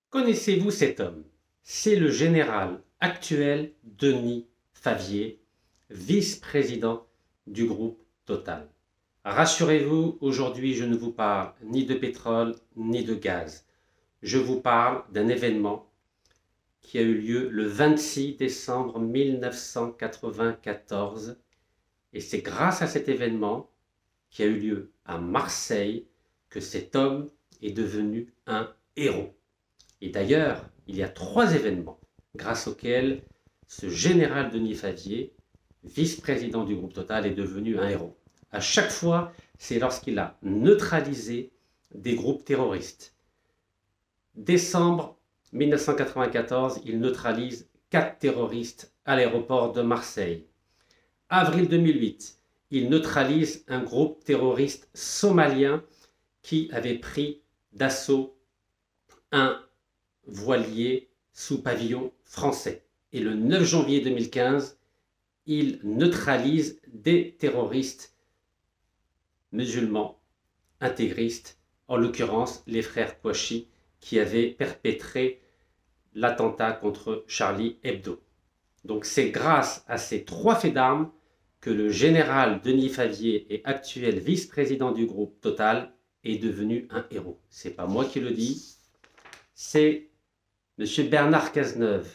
Connaissez-vous cet homme? C'est le général actuel Denis Favier, vice-président du groupe Total. Rassurez-vous, aujourd'hui je ne vous parle ni de pétrole ni de gaz. Je vous parle d'un événement qui a eu lieu le 26 décembre 1994 et c'est grâce à cet événement qui a eu lieu à Marseille que cet homme est devenu un héros. Et d'ailleurs, il y a 3 événements grâce auxquels ce général Denis Favier, vice-président du groupe Total, est devenu un héros. À chaque fois, c'est lorsqu'il a neutralisé des groupes terroristes. Décembre 1994, il neutralise 4 terroristes à l'aéroport de Marseille. Avril 2008, il neutralise un groupe terroriste somalien qui avait pris d'assaut un voilier sous pavillon français. Et le 9 janvier 2015, il neutralise des terroristes musulmans intégristes, en l'occurrence les frères Kouachi, qui avaient perpétré l'attentat contre Charlie Hebdo. Donc c'est grâce à ces 3 faits d'armes que le général Denis Favier et actuel vice-président du groupe Total est devenu un héros. C'est pas moi qui le dis, c'est M. Bernard Cazeneuve,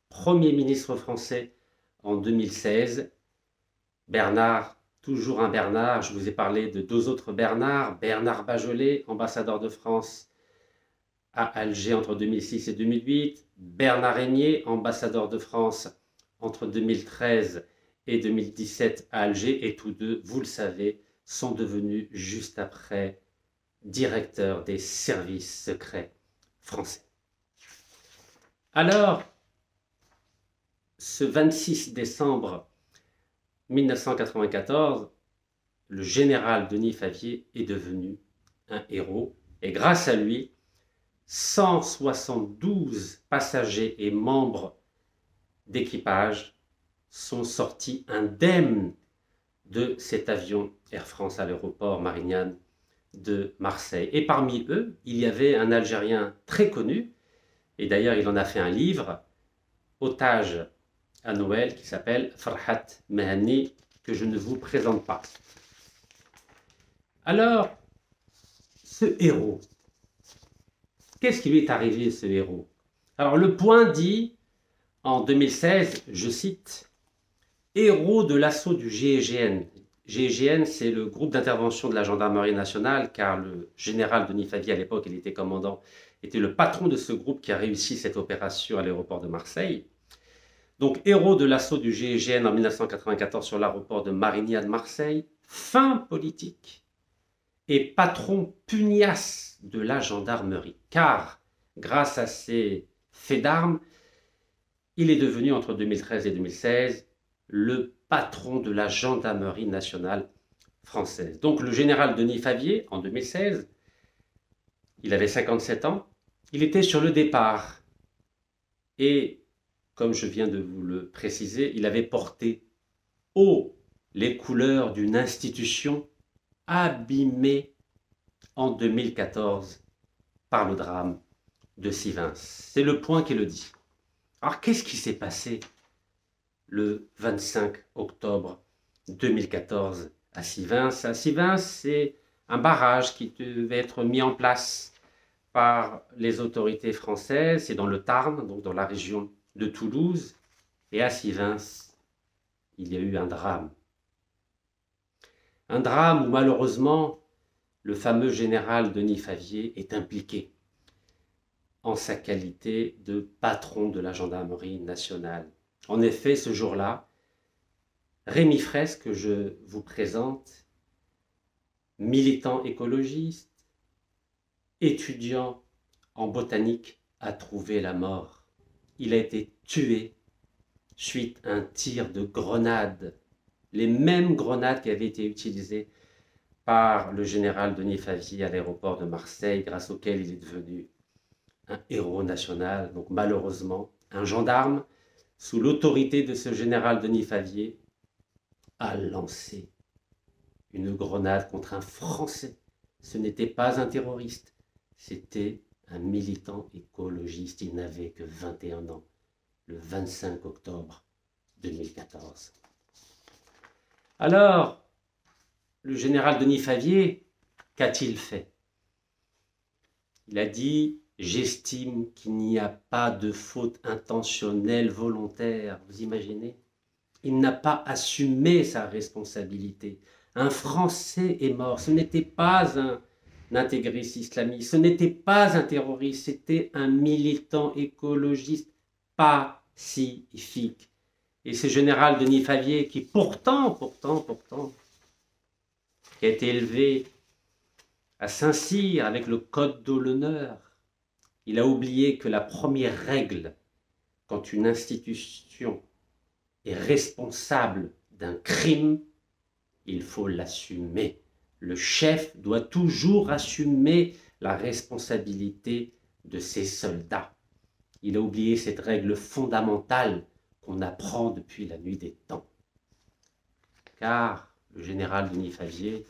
Premier ministre français en 2016. Bernard, toujours un Bernard, je vous ai parlé de 2 autres Bernard. Bernard Bajolet, ambassadeur de France à Alger entre 2006 et 2008. Bernard Régnier, ambassadeur de France entre 2013 et 2017 à Alger. Et tous deux, vous le savez, sont devenus juste après directeurs des services secrets français. Alors, ce 26 décembre 1994, le général Denis Favier est devenu un héros et grâce à lui, 172 passagers et membres d'équipage sont sortis indemnes de cet avion Air France à l'aéroport Marignane de Marseille. Et parmi eux, il y avait un Algérien très connu, et d'ailleurs il en a fait un livre, Otage à Noël, qui s'appelle Farhat Mehani, que je ne vous présente pas. Alors, ce héros, qu'est-ce qui lui est arrivé, ce héros? Alors, Le Point dit, en 2016, je cite, « Héros de l'assaut du GIGN ». GIGN, c'est le groupe d'intervention de la gendarmerie nationale, car le général Denis Favier, à l'époque, il était commandant, était le patron de ce groupe qui a réussi cette opération à l'aéroport de Marseille. Donc, héros de l'assaut du GIGN en 1994 sur l'aéroport de Marignane-Marseille, fin politique et patron pugnace de la gendarmerie. Car, grâce à ses faits d'armes, il est devenu, entre 2013 et 2016, le patron de la gendarmerie nationale française. Donc, le général Denis Favier, en 2016, il avait 57 ans, il était sur le départ. Et comme je viens de vous le préciser, il avait porté haut les couleurs d'une institution abîmée en 2014 par le drame de Sivins. C'est Le Point qui le dit. Alors qu'est-ce qui s'est passé le 25 octobre 2014 à Sivins? À Sivins, c'est un barrage qui devait être mis en place par les autorités françaises. C'est dans le Tarn, donc dans la région de Toulouse, et à Sivins, il y a eu un drame. Un drame où malheureusement, le fameux général Denis Favier est impliqué en sa qualité de patron de la gendarmerie nationale. En effet, ce jour-là, Rémi Fraisse, que je vous présente, militant écologiste, étudiant en botanique, a trouvé la mort. Il a été tué suite à un tir de grenade, les mêmes grenades qui avaient été utilisées par le général Denis Favier à l'aéroport de Marseille, grâce auquel il est devenu un héros national. Donc malheureusement, un gendarme, sous l'autorité de ce général Denis Favier, a lancé une grenade contre un Français. Ce n'était pas un terroriste, c'était un militant écologiste. Il n'avait que 21 ans, le 25 octobre 2014. Alors, le général Denis Favier, qu'a-t-il fait? Il a dit « J'estime qu'il n'y a pas de faute intentionnelle volontaire ». Vous imaginez? Il n'a pas assumé sa responsabilité. Un Français est mort. Ce n'était pas un intégriste islamiste, ce n'était pas un terroriste, c'était un militant écologiste pacifique. Et ce général Denis Favier qui pourtant, qui a été élevé à Saint-Cyr avec le code de l'honneur, il a oublié que la première règle, quand une institution est responsable d'un crime, il faut l'assumer. Le chef doit toujours assumer la responsabilité de ses soldats. Il a oublié cette règle fondamentale qu'on apprend depuis la nuit des temps. Car le général Denis Favier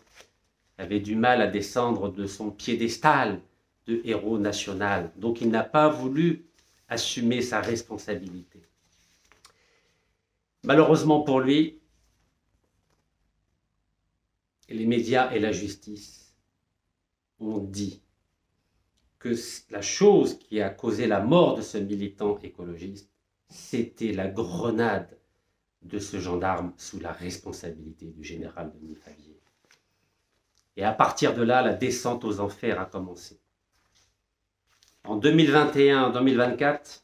avait du mal à descendre de son piédestal de héros national. Donc il n'a pas voulu assumer sa responsabilité. Malheureusement pour lui, les médias et la justice ont dit que la chose qui a causé la mort de ce militant écologiste, c'était la grenade de ce gendarme sous la responsabilité du général Denis Favier. Et à partir de là, la descente aux enfers a commencé. En 2021-2024,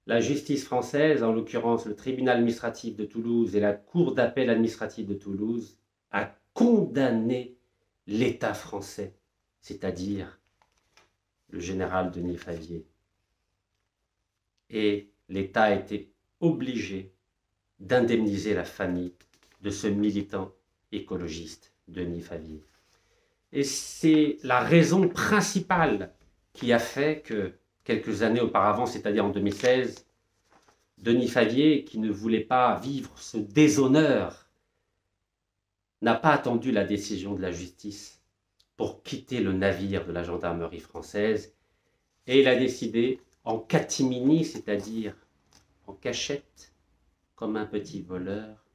la justice française, en l'occurrence le tribunal administratif de Toulouse et la cour d'appel administrative de Toulouse, a condamné l'État français, c'est-à-dire le général Denis Favier. Et l'État a été obligé d'indemniser la famille de ce militant écologiste, Denis Favier. Et c'est la raison principale qui a fait que, quelques années auparavant, c'est-à-dire en 2016, Denis Favier, qui ne voulait pas vivre ce déshonneur, n'a pas attendu la décision de la justice pour quitter le navire de la gendarmerie française, et il a décidé, en catimini, c'est-à-dire en cachette, comme un petit voleur,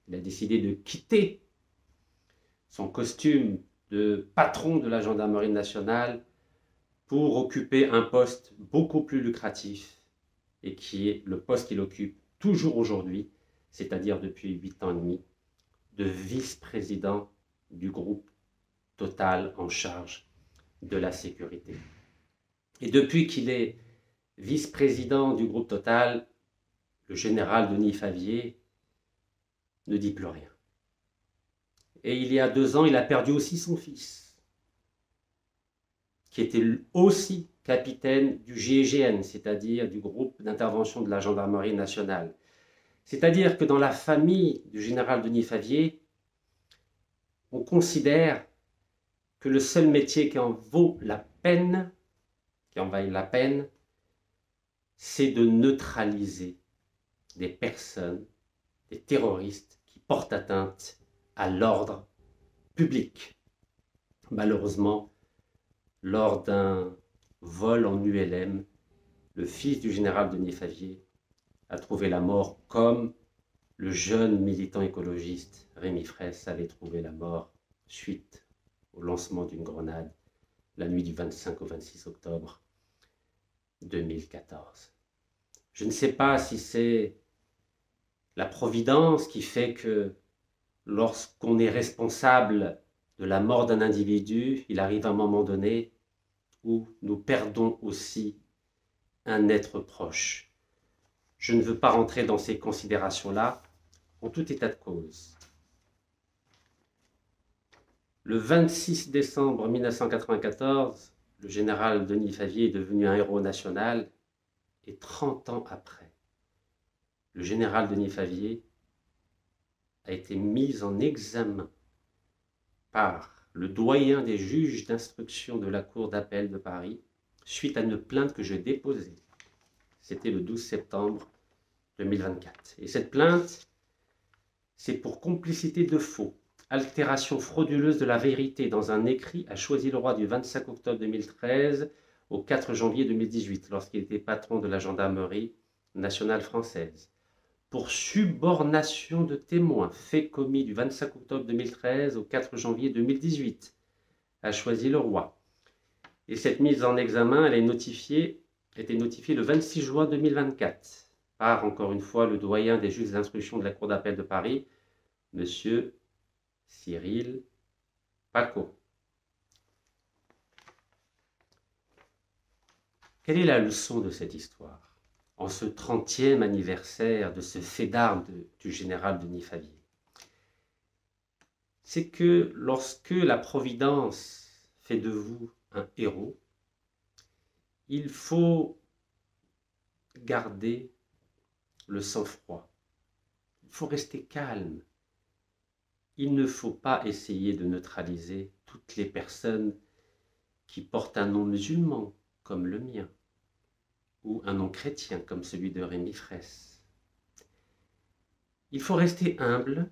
il a décidé de quitter son costume de patron de la gendarmerie nationale pour occuper un poste beaucoup plus lucratif, et qui est le poste qu'il occupe toujours aujourd'hui, c'est-à-dire depuis 8 ans et demi, de vice-président du groupe Total en charge de la sécurité. Et depuis qu'il est vice-président du groupe Total, le général Denis Favier ne dit plus rien. Et il y a 2 ans, il a perdu aussi son fils, qui était aussi capitaine du GIGN, c'est-à-dire du groupe d'intervention de la gendarmerie nationale. C'est-à-dire que dans la famille du général Denis Favier, on considère que le seul métier qui en vaut la peine, c'est de neutraliser des personnes, des terroristes qui portent atteinte à l'ordre public. Malheureusement, lors d'un vol en ULM, le fils du général Denis Favier a trouvé la mort comme le jeune militant écologiste Rémi Fraisse avait trouvé la mort suite au lancement d'une grenade la nuit du 25 au 26 octobre 2014. Je ne sais pas si c'est la providence qui fait que lorsqu'on est responsable de la mort d'un individu, il arrive un moment donné où nous perdons aussi un être proche. Je ne veux pas rentrer dans ces considérations-là, en tout état de cause. Le 26 décembre 1994, le général Denis Favier est devenu un héros national, et 30 ans après, le général Denis Favier a été mis en examen par le doyen des juges d'instruction de la Cour d'appel de Paris, suite à une plainte que j'ai déposée. C'était le 12 septembre 2024. Et cette plainte, c'est pour complicité de faux, altération frauduleuse de la vérité dans un écrit à Choisy-le-Roi du 25 octobre 2013 au 4 janvier 2018, lorsqu'il était patron de la gendarmerie nationale française, pour subornation de témoins, fait commis du 25 octobre 2013 au 4 janvier 2018, à Choisy-le-Roi. Et cette mise en examen, elle était notifiée le 26 juin 2024 par, encore une fois, le doyen des juges d'instruction de la Cour d'appel de Paris, M. Cyril Pacaud. Quelle est la leçon de cette histoire, en ce 30e anniversaire de ce fait d'armes du général Denis Favier? C'est que lorsque la Providence fait de vous un héros, il faut garder le sang-froid. Il faut rester calme. Il ne faut pas essayer de neutraliser toutes les personnes qui portent un nom musulman, comme le mien, ou un nom chrétien, comme celui de Rémi Fraisse. Il faut rester humble,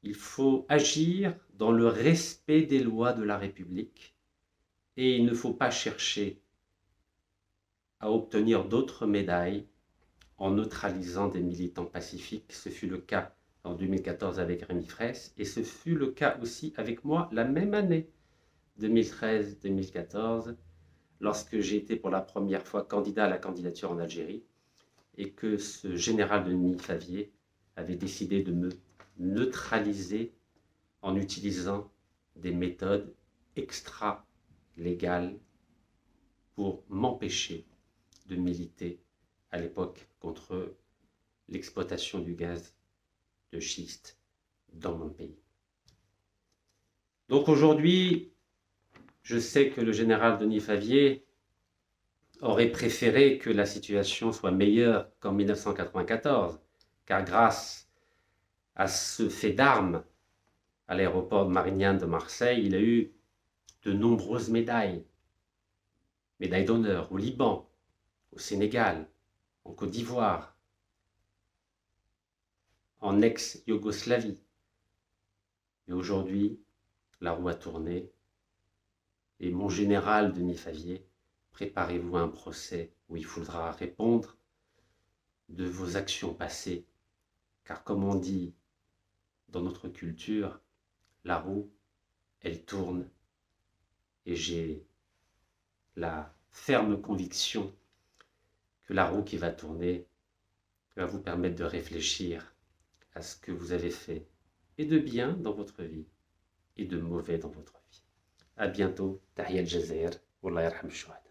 il faut agir dans le respect des lois de la République, et il ne faut pas chercher à obtenir d'autres médailles en neutralisant des militants pacifiques. Ce fut le cas en 2014 avec Rémi Fraisse, et ce fut le cas aussi avec moi la même année, 2013-2014, lorsque j'ai été pour la première fois candidat à la candidature en Algérie, et que ce général Denis Favier avait décidé de me neutraliser en utilisant des méthodes extra-légales pour m'empêcher de militer à l'époque contre l'exploitation du gaz de schiste dans mon pays. Donc aujourd'hui, je sais que le général Denis Favier aurait préféré que la situation soit meilleure qu'en 1994, car grâce à ce fait d'armes à l'aéroport de Marignane de Marseille, il a eu de nombreuses médailles. Médailles d'honneur au Liban, au Sénégal, en Côte d'Ivoire, en ex-Yougoslavie. Mais aujourd'hui, la roue a tourné et mon général Denis Favier, préparez-vous à un procès où il faudra répondre de vos actions passées, car comme on dit dans notre culture, la roue, elle tourne, et j'ai la ferme conviction que la roue qui va tourner va vous permettre de réfléchir à ce que vous avez fait, et de bien dans votre vie, et de mauvais dans votre vie. À bientôt. Tahiyat Jazair. Wallah yarham Shuhada.